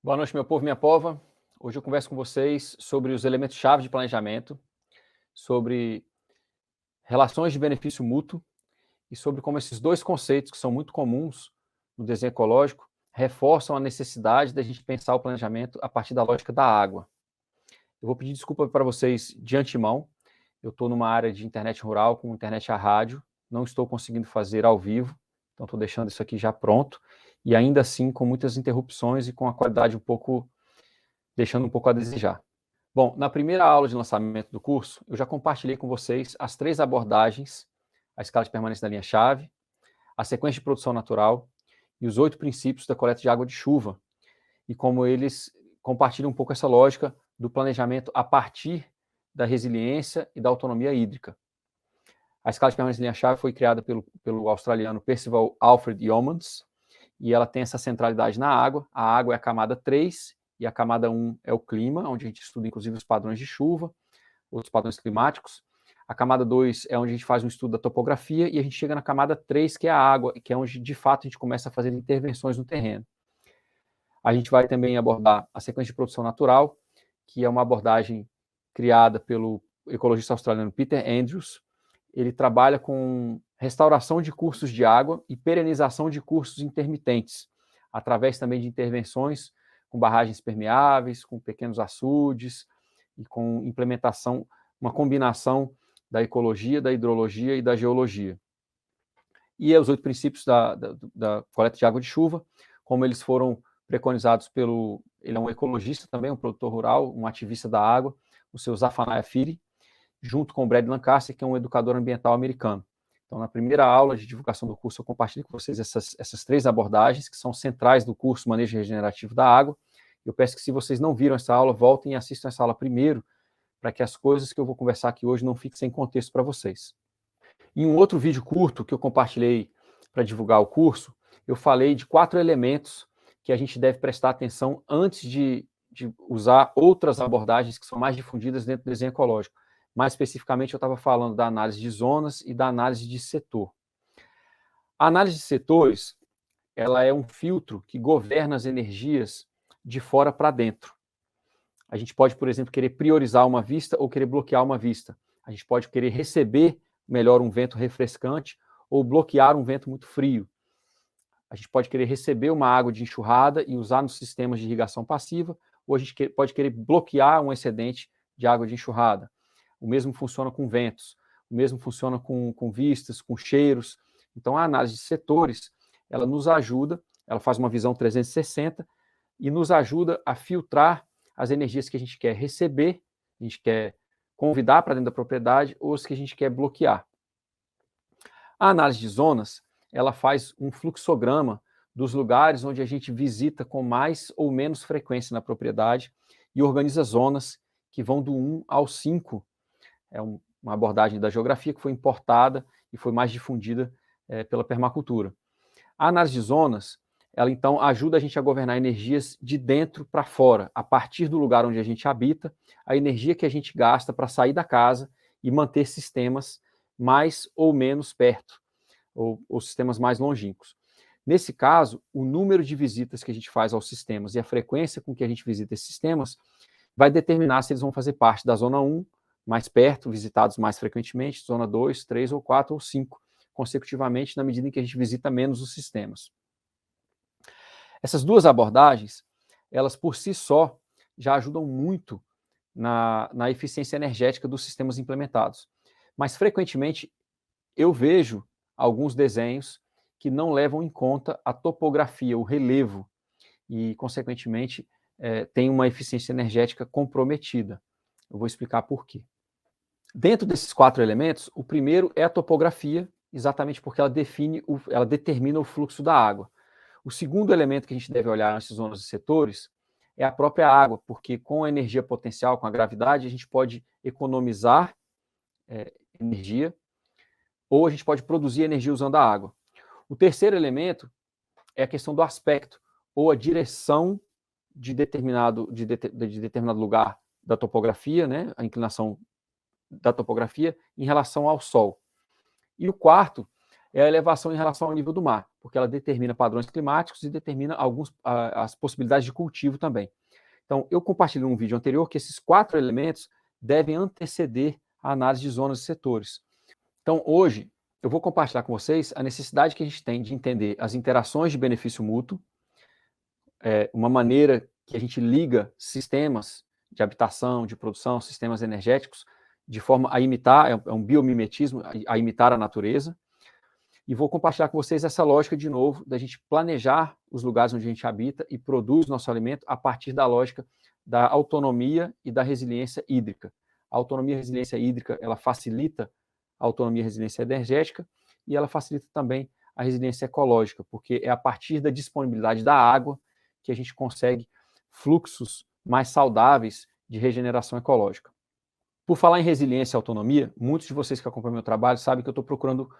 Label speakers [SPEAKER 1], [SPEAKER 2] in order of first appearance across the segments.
[SPEAKER 1] Boa noite, meu povo, minha pova. Hoje eu converso com vocês sobre os elementos-chave de planejamento, sobre relações de benefício mútuo e sobre como esses dois conceitos, que são muito comuns no desenho ecológico, reforçam a necessidade da gente pensar o planejamento a partir da lógica da água. Eu vou pedir desculpa para vocês de antemão. Eu estou numa área de internet rural, com internet a rádio, não estou conseguindo fazer ao vivo, então estou deixando isso aqui já pronto, e ainda assim com muitas interrupções e com a qualidade deixando um pouco a desejar. Bom, na primeira aula de lançamento do curso, eu já compartilhei com vocês as 3 abordagens: a escala de permanência da linha-chave, a sequência de produção natural e os 8 princípios da coleta de água de chuva, e como eles compartilham um pouco essa lógica do planejamento a partir da resiliência e da autonomia hídrica. A escala de permanência da linha-chave foi criada pelo australiano Percival Alfred Yeomans, e ela tem essa centralidade na água. A água é a camada 3, e a camada 1 é o clima, onde a gente estuda inclusive os padrões de chuva, outros padrões climáticos. A camada 2 é onde a gente faz um estudo da topografia, e a gente chega na camada 3, que é a água, que é onde de fato a gente começa a fazer intervenções no terreno. A gente vai também abordar a sequência de produção natural, que é uma abordagem criada pelo ecologista australiano Peter Andrews. Ele trabalha com restauração de cursos de água e perenização de cursos intermitentes, através também de intervenções com barragens permeáveis, com pequenos açudes e com implementação, uma combinação da ecologia, da hidrologia e da geologia. E os 8 princípios da coleta de água de chuva, como eles foram preconizados ele é um ecologista também, um produtor rural, um ativista da água, o seu Zephaniah Fahey, junto com o Brad Lancaster, que é um educador ambiental americano. Então, na primeira aula de divulgação do curso, eu compartilho com vocês essas 3 abordagens, que são centrais do curso Manejo Regenerativo da Água. Eu peço que, se vocês não viram essa aula, voltem e assistam essa aula primeiro, para que as coisas que eu vou conversar aqui hoje não fiquem sem contexto para vocês. Em um outro vídeo curto que eu compartilhei para divulgar o curso, eu falei de 4 elementos que a gente deve prestar atenção antes de usar outras abordagens que são mais difundidas dentro do desenho ecológico. Mais especificamente, eu estava falando da análise de zonas e da análise de setor. A análise de setores, ela é um filtro que governa as energias de fora para dentro. A gente pode, por exemplo, querer priorizar uma vista ou querer bloquear uma vista. A gente pode querer receber melhor um vento refrescante ou bloquear um vento muito frio. A gente pode querer receber uma água de enxurrada e usar nos sistemas de irrigação passiva, ou a gente pode querer bloquear um excedente de água de enxurrada. O mesmo funciona com ventos, o mesmo funciona com vistas, com cheiros. Então, a análise de setores, ela nos ajuda, ela faz uma visão 360 e nos ajuda a filtrar as energias que a gente quer receber, a gente quer convidar para dentro da propriedade, ou as que a gente quer bloquear. A análise de zonas, ela faz um fluxograma dos lugares onde a gente visita com mais ou menos frequência na propriedade e organiza zonas que vão do 1 ao 5. É uma abordagem da geografia que foi importada e foi mais difundida pela permacultura. A análise de zonas, ela então ajuda a gente a governar energias de dentro para fora, a partir do lugar onde a gente habita, a energia que a gente gasta para sair da casa e manter sistemas mais ou menos perto, ou sistemas mais longínquos. Nesse caso, o número de visitas que a gente faz aos sistemas e a frequência com que a gente visita esses sistemas vai determinar se eles vão fazer parte da zona 1, mais perto, visitados mais frequentemente, zona 2, 3 ou 4 ou 5, consecutivamente, na medida em que a gente visita menos os sistemas. Essas 2 abordagens, elas por si só já ajudam muito na eficiência energética dos sistemas implementados. Mas, frequentemente, eu vejo alguns desenhos que não levam em conta a topografia, o relevo, e, consequentemente, tem uma eficiência energética comprometida. Eu vou explicar por quê. Dentro desses 4 elementos, o primeiro é a topografia, exatamente porque ela determina o fluxo da água. O segundo elemento que a gente deve olhar nessas zonas e setores é a própria água, porque com a energia potencial, com a gravidade, a gente pode economizar energia, ou a gente pode produzir energia usando a água. O terceiro elemento é a questão do aspecto, ou a direção de determinado lugar da topografia, né, a inclinação da topografia em relação ao Sol. E o quarto é a elevação em relação ao nível do mar, porque ela determina padrões climáticos e determina as possibilidades de cultivo também. Então, eu compartilhei num vídeo anterior que esses 4 elementos devem anteceder a análise de zonas e setores. Então, hoje, eu vou compartilhar com vocês a necessidade que a gente tem de entender as interações de benefício mútuo, uma maneira que a gente liga sistemas de habitação, de produção, sistemas energéticos, de forma a imitar, é um biomimetismo, a imitar a natureza. E vou compartilhar com vocês essa lógica, de novo, da gente planejar os lugares onde a gente habita e produz nosso alimento a partir da lógica da autonomia e da resiliência hídrica. A autonomia e resiliência hídrica, ela facilita a autonomia e resiliência energética e ela facilita também a resiliência ecológica, porque é a partir da disponibilidade da água que a gente consegue fluxos mais saudáveis de regeneração ecológica. Por falar em resiliência e autonomia, muitos de vocês que acompanham meu trabalho sabem que eu estou procurando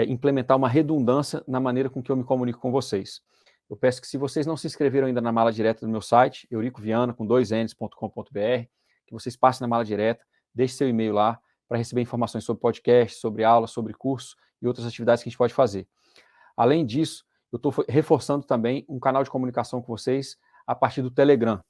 [SPEAKER 1] implementar uma redundância na maneira com que eu me comunico com vocês. Eu peço que, se vocês não se inscreveram ainda na mala direta do meu site, euricoviana, com 2ns.com.br, que vocês passem na mala direta, deixe seu e-mail lá para receber informações sobre podcast, sobre aula, sobre curso e outras atividades que a gente pode fazer. Além disso, eu estou reforçando também um canal de comunicação com vocês a partir do Telegram.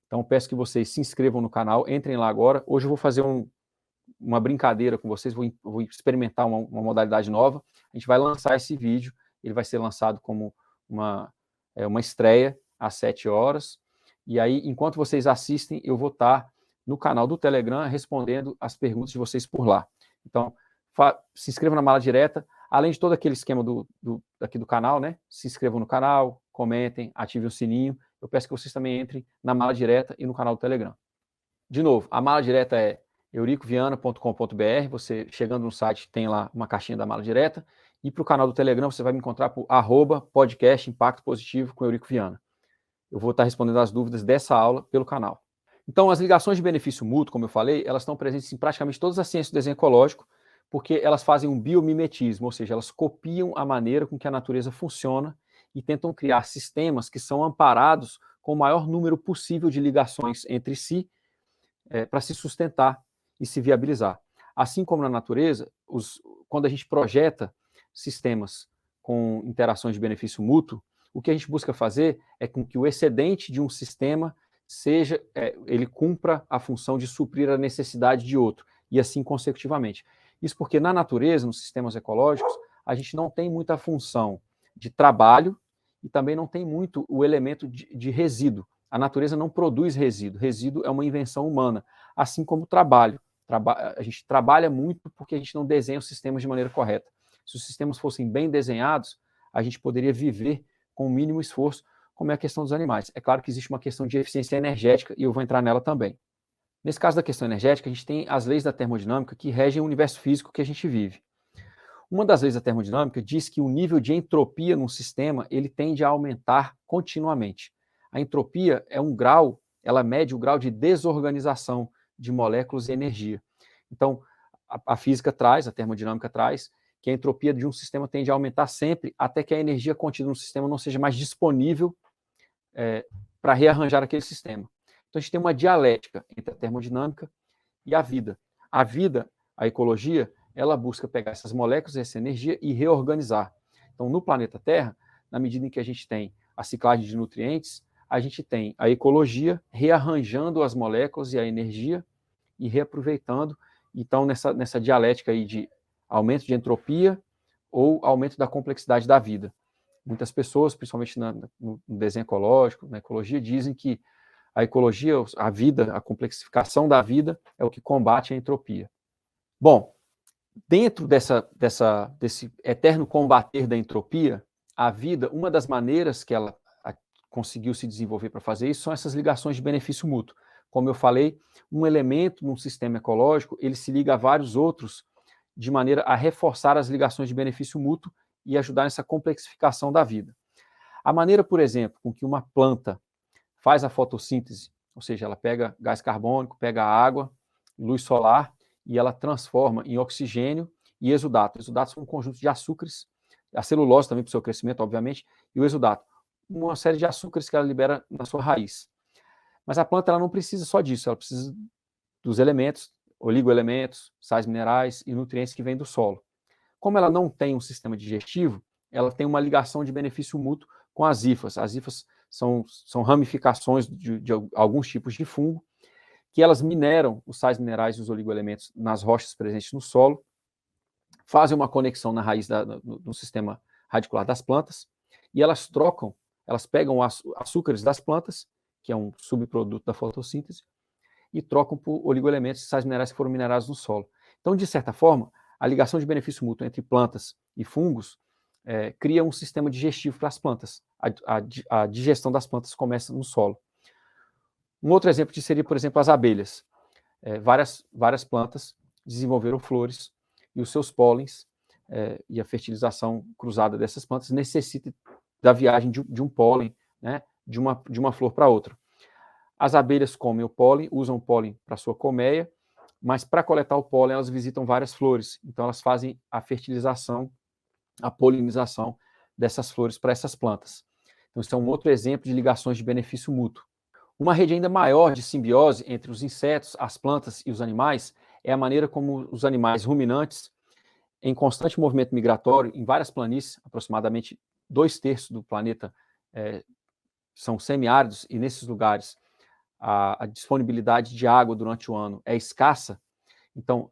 [SPEAKER 1] Então, peço que vocês se inscrevam no canal, entrem lá agora. Hoje eu vou fazer uma brincadeira com vocês, vou experimentar uma modalidade nova. A gente vai lançar esse vídeo, ele vai ser lançado como uma estreia às 7 horas. E aí, enquanto vocês assistem, eu vou estar no canal do Telegram respondendo as perguntas de vocês por lá. Então, se inscrevam na mala direta, além de todo aquele esquema aqui do canal, né? Se inscrevam no canal, comentem, ativem o sininho. Eu peço que vocês também entrem na mala direta e no canal do Telegram. De novo, a mala direta é euricoviana.com.br. Você, chegando no site, tem lá uma caixinha da mala direta. E para o canal do Telegram, você vai me encontrar por @podcast Impacto Positivo com Eurico Viana. Eu vou estar respondendo as dúvidas dessa aula pelo canal. Então, as ligações de benefício mútuo, como eu falei, elas estão presentes em praticamente todas as ciências do desenho ecológico, porque elas fazem um biomimetismo, ou seja, elas copiam a maneira com que a natureza funciona e tentam criar sistemas que são amparados com o maior número possível de ligações entre si, para se sustentar e se viabilizar. Assim como na natureza, quando a gente projeta sistemas com interações de benefício mútuo, o que a gente busca fazer é com que o excedente de um sistema ele cumpra a função de suprir a necessidade de outro, e assim consecutivamente. Isso porque na natureza, nos sistemas ecológicos, a gente não tem muita função de trabalho e também não tem muito o elemento de resíduo. A natureza não produz resíduo. Resíduo é uma invenção humana, assim como o trabalho. A gente trabalha muito porque a gente não desenha os sistemas de maneira correta. Se os sistemas fossem bem desenhados, a gente poderia viver com o mínimo esforço, como é a questão dos animais. É claro que existe uma questão de eficiência energética e eu vou entrar nela também. Nesse caso da questão energética, a gente tem as leis da termodinâmica que regem o universo físico que a gente vive. Uma das leis da termodinâmica diz que o nível de entropia num sistema ele tende a aumentar continuamente. A entropia é um grau, ela mede o grau de desorganização de moléculas e energia. Então, a física traz, a termodinâmica traz, que a entropia de um sistema tende a aumentar sempre até que a energia contida no sistema não seja mais disponível para rearranjar aquele sistema. Então, a gente tem uma dialética entre a termodinâmica e a vida. A vida, a ecologia, ela busca pegar essas moléculas, essa energia e reorganizar. Então, no planeta Terra, na medida em que a gente tem a ciclagem de nutrientes, a gente tem a ecologia rearranjando as moléculas e a energia e reaproveitando. Então, nessa dialética aí de aumento de entropia ou aumento da complexidade da vida. Muitas pessoas, principalmente no desenho ecológico, na ecologia, dizem que a ecologia, a vida, a complexificação da vida é o que combate a entropia. Bom, dentro desse eterno combater da entropia, a vida, uma das maneiras que ela conseguiu se desenvolver para fazer isso são essas ligações de benefício mútuo. Como eu falei, um elemento num sistema ecológico, ele se liga a vários outros de maneira a reforçar as ligações de benefício mútuo e ajudar nessa complexificação da vida. A maneira, por exemplo, com que uma planta faz a fotossíntese, ou seja, ela pega gás carbônico, pega água, luz solar, e ela transforma em oxigênio e exudato. Exudatos são um conjunto de açúcares, a celulose também para o seu crescimento, obviamente, e o exudato. Uma série de açúcares que ela libera na sua raiz. Mas a planta ela não precisa só disso, ela precisa dos elementos, oligoelementos, sais minerais e nutrientes que vêm do solo. Como ela não tem um sistema digestivo, ela tem uma ligação de benefício mútuo com as hifas. As hifas são ramificações de alguns tipos de fungo, que elas mineram os sais minerais e os oligoelementos nas rochas presentes no solo, fazem uma conexão na raiz no sistema radicular das plantas, e elas pegam açúcares das plantas, que é um subproduto da fotossíntese, e trocam por oligoelementos e sais minerais que foram minerados no solo. Então, de certa forma, a ligação de benefício mútuo entre plantas e fungos cria um sistema digestivo para as plantas. A digestão das plantas começa no solo. Um outro exemplo disso seria, por exemplo, as abelhas. Várias plantas desenvolveram flores e os seus pólens e a fertilização cruzada dessas plantas necessita da viagem de um pólen, né, de uma flor para outra. As abelhas comem o pólen, usam o pólen para sua colmeia, mas para coletar o pólen elas visitam várias flores, então elas fazem a fertilização, a polinização dessas flores para essas plantas. Então, isso é um outro exemplo de ligações de benefício mútuo. Uma rede ainda maior de simbiose entre os insetos, as plantas e os animais é a maneira como os animais ruminantes, em constante movimento migratório, em várias planícies, aproximadamente 2/3 do planeta são semiáridos, e nesses lugares a disponibilidade de água durante o ano é escassa. Então,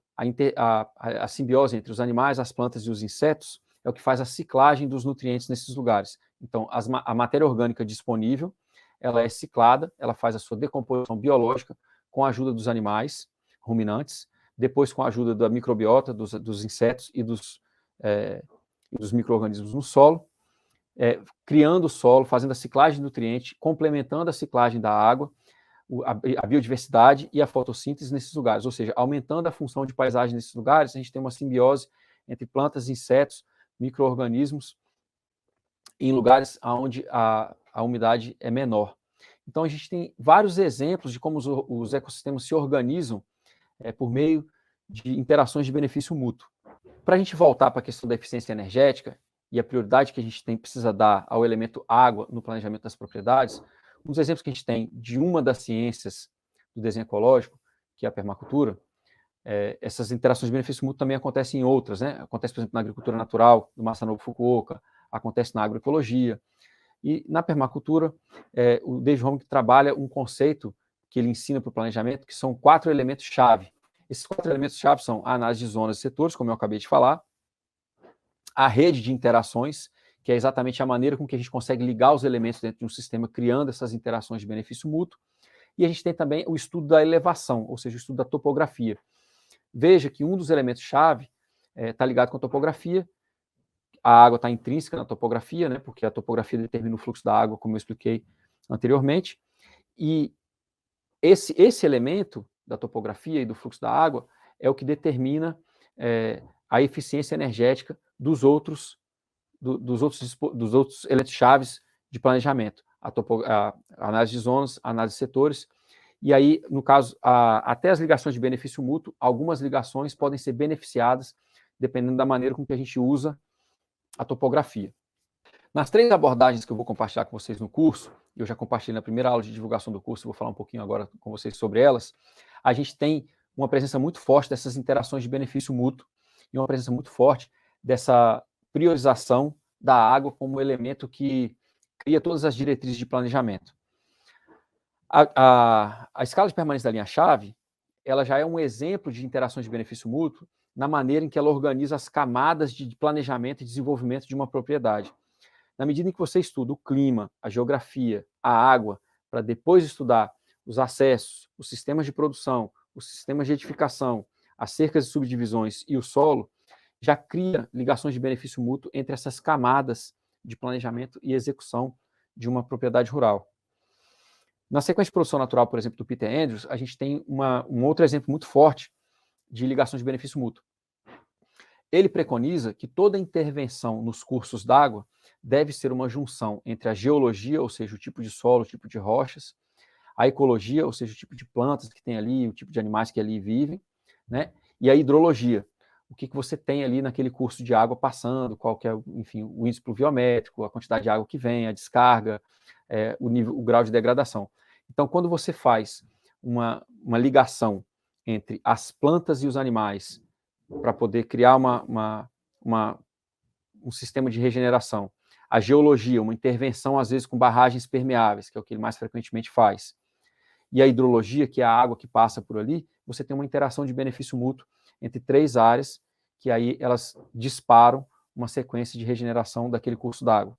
[SPEAKER 1] a simbiose entre os animais, as plantas e os insetos é o que faz a ciclagem dos nutrientes nesses lugares. Então, a matéria orgânica disponível, ela é ciclada, ela faz a sua decomposição biológica com a ajuda dos animais ruminantes, depois com a ajuda da microbiota, dos insetos e dos micro-organismos no solo, criando o solo, fazendo a ciclagem de nutriente, complementando a ciclagem da água, a biodiversidade e a fotossíntese nesses lugares, ou seja, aumentando a função de paisagem nesses lugares, a gente tem uma simbiose entre plantas, insetos, micro-organismos, em lugares onde a umidade é menor. Então, a gente tem vários exemplos de como os ecossistemas se organizam por meio de interações de benefício mútuo. Para a gente voltar para a questão da eficiência energética e a prioridade que a gente precisa dar ao elemento água no planejamento das propriedades, um dos exemplos que a gente tem de uma das ciências do desenho ecológico, que é a permacultura, essas interações de benefício mútuo também acontecem em outras, né? Acontece, por exemplo, na agricultura natural, do Masanobu Fukuoka, acontece na agroecologia. E na permacultura, o David Holmgren trabalha um conceito que ele ensina para o planejamento, que são 4 elementos-chave. Esses 4 elementos-chave são a análise de zonas e setores, como eu acabei de falar, a rede de interações, que é exatamente a maneira com que a gente consegue ligar os elementos dentro de um sistema, criando essas interações de benefício mútuo. E a gente tem também o estudo da elevação, ou seja, o estudo da topografia. Veja que um dos elementos-chave está ligado com a topografia. A água está intrínseca na topografia, né, porque a topografia determina o fluxo da água, como eu expliquei anteriormente. E esse elemento da topografia e do fluxo da água é o que determina a eficiência energética dos outros elementos-chave de planejamento. A análise de zonas, a análise de setores. E aí, no caso, até as ligações de benefício mútuo, algumas ligações podem ser beneficiadas dependendo da maneira com que a gente usa a topografia. Nas 3 abordagens que eu vou compartilhar com vocês no curso, eu já compartilhei na primeira aula de divulgação do curso, vou falar um pouquinho agora com vocês sobre elas, a gente tem uma presença muito forte dessas interações de benefício mútuo e uma presença muito forte dessa priorização da água como elemento que cria todas as diretrizes de planejamento. A escala de permanência da linha-chave, ela já é um exemplo de interações de benefício mútuo na maneira em que ela organiza as camadas de planejamento e desenvolvimento de uma propriedade. Na medida em que você estuda o clima, a geografia, a água, para depois estudar os acessos, os sistemas de produção, os sistemas de edificação, as cercas e subdivisões e o solo, já cria ligações de benefício mútuo entre essas camadas de planejamento e execução de uma propriedade rural. Na sequência de produção natural, por exemplo, do Peter Andrews, a gente tem um outro exemplo muito forte de ligação de benefício mútuo. Ele preconiza que toda intervenção nos cursos d'água deve ser uma junção entre a geologia, ou seja, o tipo de solo, o tipo de rochas, a ecologia, ou seja, o tipo de plantas que tem ali, o tipo de animais que ali vivem, né? E a hidrologia, o que você tem ali naquele curso de água passando, qual que é, enfim, o índice pluviométrico, a quantidade de água que vem, a descarga, o grau de degradação. Então, quando você faz uma ligação entre as plantas e os animais para poder criar uma um sistema de regeneração. A geologia, uma intervenção, às vezes, com barragens permeáveis, que é o que ele mais frequentemente faz. E a hidrologia, que é a água que passa por ali, você tem uma interação de benefício mútuo entre 3 áreas, que aí elas disparam uma sequência de regeneração daquele curso d'água.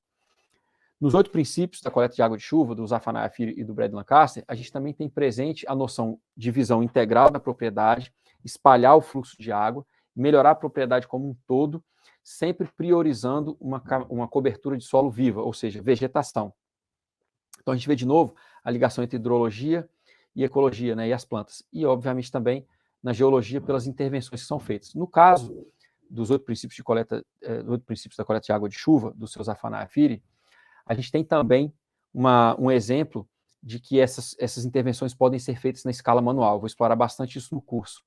[SPEAKER 1] Nos 8 princípios da coleta de água de chuva, do Zafanaia Filho e do Brad Lancaster, a gente também tem presente a noção de visão integral da propriedade, espalhar o fluxo de água, melhorar a propriedade como um todo, sempre priorizando uma cobertura de solo viva, ou seja, vegetação. Então a gente vê de novo a ligação entre hidrologia e ecologia, né, e as plantas. E, obviamente, também na geologia pelas intervenções que são feitas. No caso dos 8 princípios, 8 princípios da coleta de água de chuva, do seu Zafanaia Filho, a gente tem também um exemplo de que essas intervenções podem ser feitas na escala manual. Vou explorar bastante isso no curso.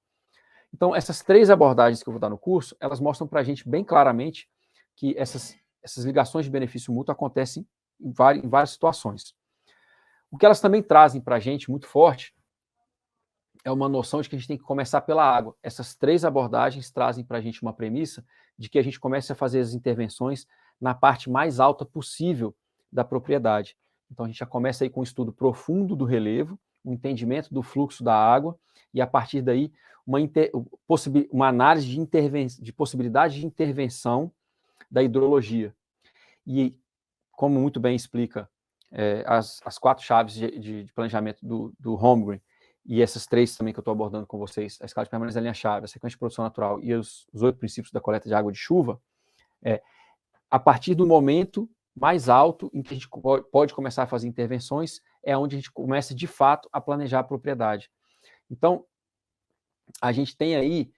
[SPEAKER 1] Então, essas 3 abordagens que eu vou dar no curso, elas mostram para a gente bem claramente que essas ligações de benefício mútuo acontecem em várias situações. O que elas também trazem para a gente, muito forte, é uma noção de que a gente tem que começar pela água. Essas 3 abordagens trazem para a gente uma premissa de que a gente comece a fazer as intervenções na parte mais alta possível da propriedade. Então, a gente já começa aí com um estudo profundo do relevo, um entendimento do fluxo da água, e a partir daí, uma análise de possibilidade de intervenção da hidrologia. E, como muito bem explica as 4 chaves de planejamento do Holmgren, e essas 3 também que eu estou abordando com vocês, a escala de permanência da linha-chave, a sequência de produção natural e os 8 princípios da coleta de água de chuva, a partir do momento mais alto em que a gente pode começar a fazer intervenções, é onde a gente começa, de fato, a planejar a propriedade. Então, a gente tem aí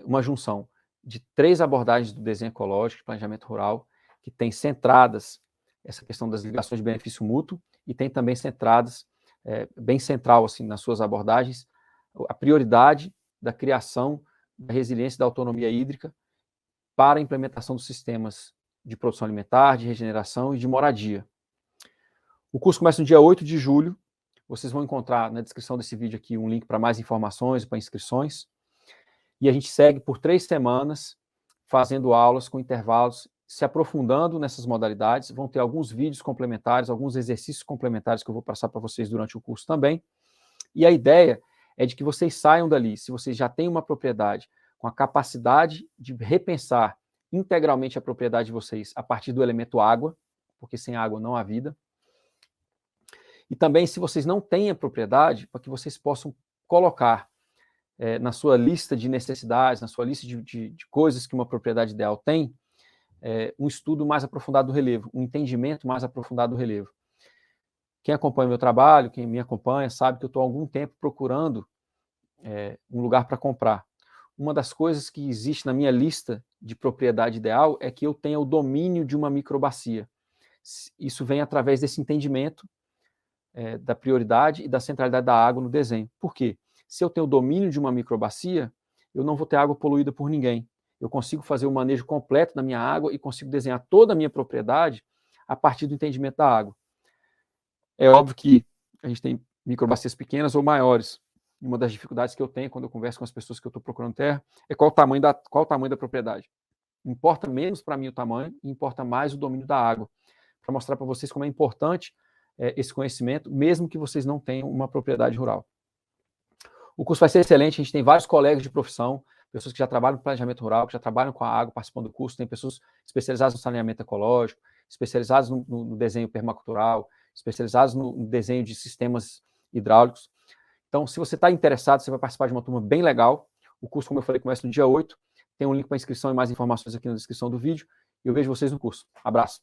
[SPEAKER 1] uma junção de 3 abordagens do desenho ecológico, de planejamento rural, que tem centradas essa questão das ligações de benefício mútuo, e tem também centradas, bem central assim, nas suas abordagens, a prioridade da criação da resiliência e da autonomia hídrica para a implementação dos sistemas de produção alimentar, de regeneração e de moradia. O curso começa no dia 8 de julho, vocês vão encontrar na descrição desse vídeo aqui um link para mais informações, para inscrições, e a gente segue por 3 semanas, fazendo aulas com intervalos, se aprofundando nessas modalidades. Vão ter alguns vídeos complementares, alguns exercícios complementares que eu vou passar para vocês durante o curso também. E a ideia é de que vocês saiam dali, se vocês já têm uma propriedade com a capacidade de repensar integralmente a propriedade de vocês a partir do elemento água, porque sem água não há vida. E também, se vocês não têm a propriedade, para que vocês possam colocar na sua lista de necessidades, na sua lista de coisas que uma propriedade ideal tem, um estudo mais aprofundado do relevo, um entendimento mais aprofundado do relevo. Quem acompanha o meu trabalho, quem me acompanha, sabe que eu estou há algum tempo procurando um lugar para comprar. Uma das coisas que existe na minha lista de propriedade ideal é que eu tenha o domínio de uma microbacia. Isso vem através desse entendimento da prioridade e da centralidade da água no desenho. Por quê? Se eu tenho o domínio de uma microbacia, eu não vou ter água poluída por ninguém. Eu consigo fazer o manejo completo da minha água e consigo desenhar toda a minha propriedade a partir do entendimento da água. É óbvio que a gente tem microbacias pequenas ou maiores. E uma das dificuldades que eu tenho quando eu converso com as pessoas que eu estou procurando terra é qual o tamanho da propriedade. Importa menos para mim o tamanho e importa mais o domínio da água. Para mostrar para vocês como é importante esse conhecimento, mesmo que vocês não tenham uma propriedade rural. O curso vai ser excelente, a gente tem vários colegas de profissão, pessoas que já trabalham no planejamento rural, que já trabalham com a água, participando do curso, tem pessoas especializadas no saneamento ecológico, especializadas no desenho permacultural, especializadas no desenho de sistemas hidráulicos. Então, se você está interessado, você vai participar de uma turma bem legal. O curso, como eu falei, começa no dia 8. Tem um link para inscrição e mais informações aqui na descrição do vídeo. E eu vejo vocês no curso. Abraço.